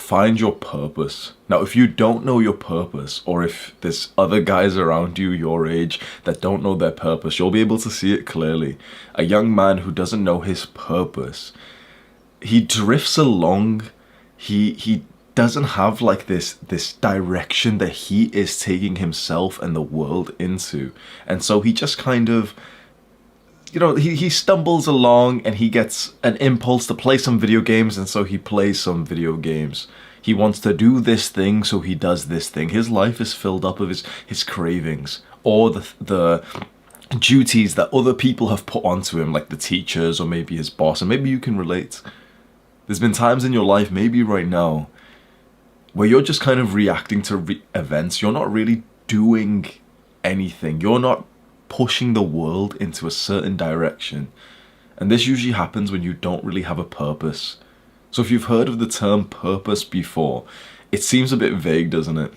find your purpose. Now, if you don't know your purpose, or if there's other guys around you your age that don't know their purpose, you'll be able to see it clearly. A young man who doesn't know his purpose, he drifts along. He doesn't have like this direction that he is taking himself and the world into. And so he just kind of, he stumbles along and he gets an impulse to play some video games, and so he plays some video games. He wants to do this thing, so he does this thing. His life is filled up of his cravings, or the duties that other people have put onto him, like the teachers or maybe his boss. And maybe you can relate. There's been times in your life, maybe right now, where you're just kind of reacting to events. You're not really doing anything. You're not pushing the world into a certain direction. And this usually happens when you don't really have a purpose. So if you've heard of the term purpose before, it seems a bit vague, doesn't it?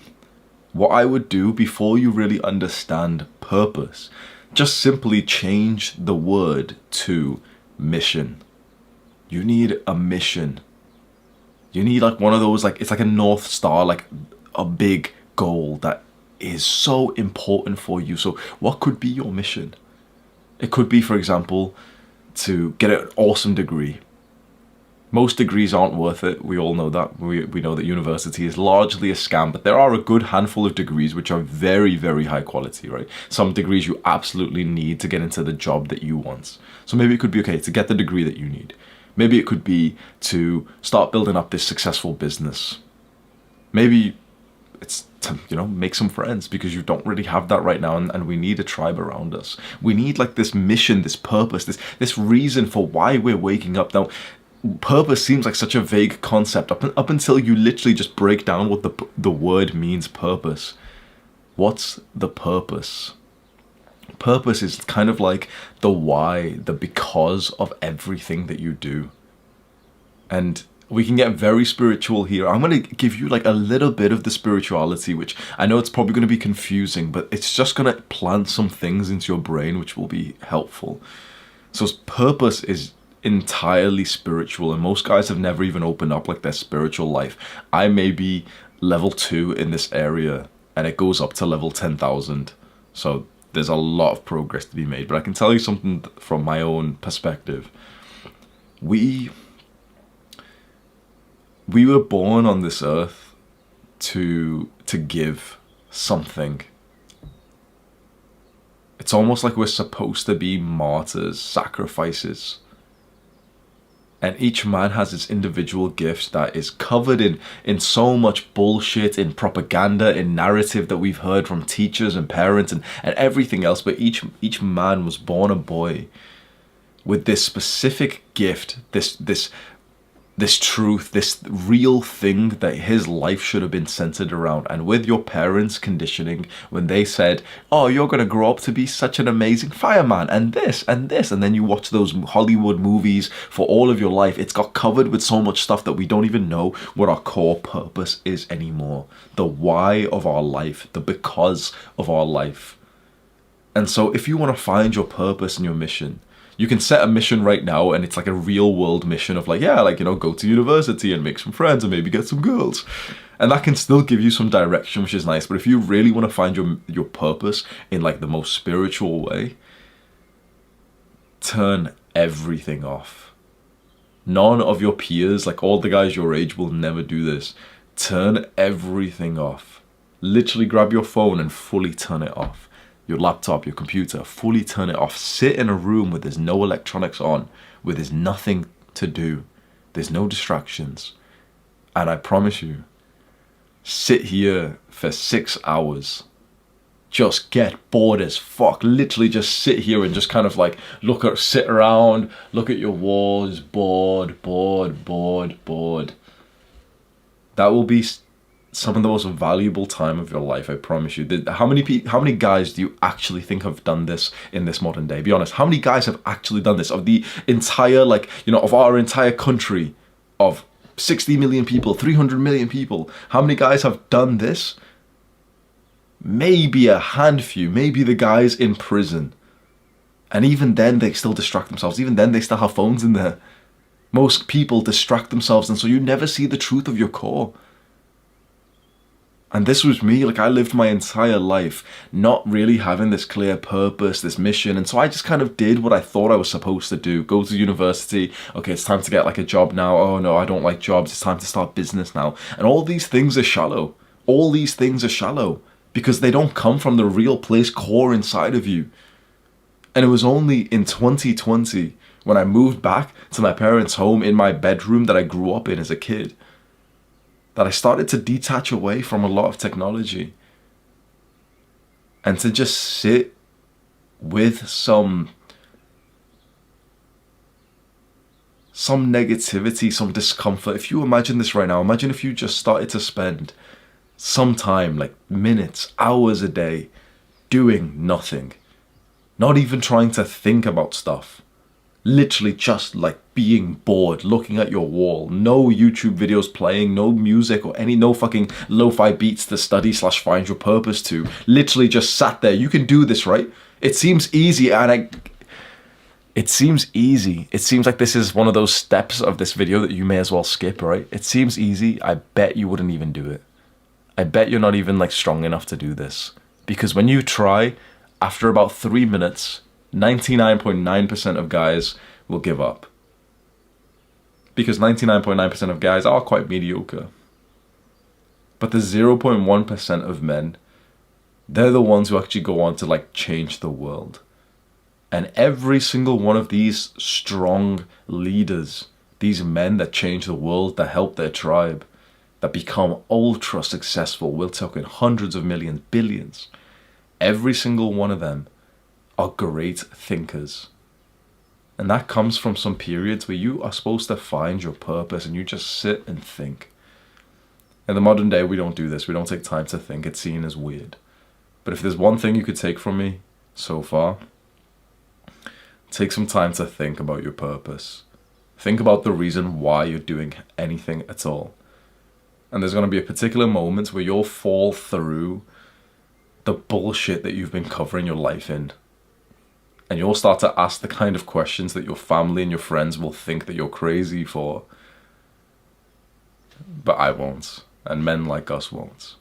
What I would do before you really understand purpose, just simply change the word to mission. You need a mission. You need like one of those, like, it's like a North Star, like a big goal that is so important for you. So what could be your mission? It could be, for example, to get an awesome degree. Most degrees aren't worth it. We all know that. We know that university is largely a scam, but there are a good handful of degrees which are very, very high quality, right? Some degrees you absolutely need to get into the job that you want. So maybe it could be, okay, to get the degree that you need. Maybe it could be to start building up this successful business. Maybe it's to, make some friends, because you don't really have that right now, and we need a tribe around us. We need like this mission, this purpose, this reason for why we're waking up. Now, purpose seems like such a vague concept up until you literally just break down what the word means, purpose. What's the purpose? Purpose is kind of like the why, the because of everything that you do. And we can get very spiritual here. I'm going to give you like a little bit of the spirituality, which I know it's probably going to be confusing, but it's just going to plant some things into your brain which will be helpful. So purpose is entirely spiritual, and most guys have never even opened up like their spiritual life. I may be level 2 in this area, and it goes up to level 10,000. So there's a lot of progress to be made. But I can tell you something from my own perspective. We were born on this earth to give something. It's almost like we're supposed to be martyrs, sacrifices. And each man has his individual gift that is covered in so much bullshit, in propaganda, in narrative that we've heard from teachers and parents and everything else. But each man was born a boy with this specific gift, this truth, this real thing that his life should have been centered around. And with your parents' conditioning, when they said, oh, you're going to grow up to be such an amazing fireman and this, and then you watch those Hollywood movies for all of your life, it's got covered with so much stuff that we don't even know what our core purpose is anymore. The why of our life, the because of our life. And so if you want to find your purpose and your mission, you can set a mission right now, and it's like a real world mission of like, go to university and make some friends and maybe get some girls. And that can still give you some direction, which is nice. But if you really want to find your purpose in like the most spiritual way, turn everything off. None of your peers, like all the guys your age, will never do this. Turn everything off. Literally grab your phone and fully turn it off. Your laptop, your computer, fully turn it off. Sit in a room where there's no electronics on, where there's nothing to do. There's no distractions. And I promise you, sit here for 6 hours. Just get bored as fuck. Literally just sit here and just kind of like sit around, look at your walls, bored. That will be some of the most valuable time of your life, I promise you. How many guys do you actually think have done this in this modern day? Be honest, how many guys have actually done this? Of the entire, of our entire country of 60 million people, 300 million people, how many guys have done this? Maybe a handful, maybe the guys in prison. And even then, they still distract themselves. Even then, they still have phones in there. Most people distract themselves, and so you never see the truth of your core. And this was me. Like, I lived my entire life not really having this clear purpose, this mission. And so I just kind of did what I thought I was supposed to do. Go to university. Okay, it's time to get like a job now. Oh no, I don't like jobs. It's time to start business now. And all these things are shallow. All these things are shallow because they don't come from the real place core inside of you. And it was only in 2020 when I moved back to my parents' home in my bedroom that I grew up in as a kid, that I started to detach away from a lot of technology and to just sit with some negativity, some discomfort. If you imagine this right now, imagine if you just started to spend some time, like minutes, hours a day, doing nothing, not even trying to think about stuff. Literally just like being bored, looking at your wall, no YouTube videos playing, no music or no fucking lo-fi beats to study / find your purpose to. Literally just sat there. You can do this, right? It seems easy, it seems easy. It seems like this is one of those steps of this video that you may as well skip, right? It seems easy. I bet you wouldn't even do it. I bet you're not even like strong enough to do this. Because when you try, after about 3 minutes, 99.9% of guys will give up. Because 99.9% of guys are quite mediocre. But the 0.1% of men, they're the ones who actually go on to like change the world. And every single one of these strong leaders, these men that change the world, that help their tribe, that become ultra successful, we're talking hundreds of millions, billions, every single one of them are great thinkers. And that comes from some periods where you are supposed to find your purpose and you just sit and think. In the modern day, we don't do this. We don't take time to think. It's seen as weird. But if there's one thing you could take from me so far, take some time to think about your purpose. Think about the reason why you're doing anything at all. And there's going to be a particular moment where you'll fall through the bullshit that you've been covering your life in. And you'll start to ask the kind of questions that your family and your friends will think that you're crazy for. But I won't. And men like us won't.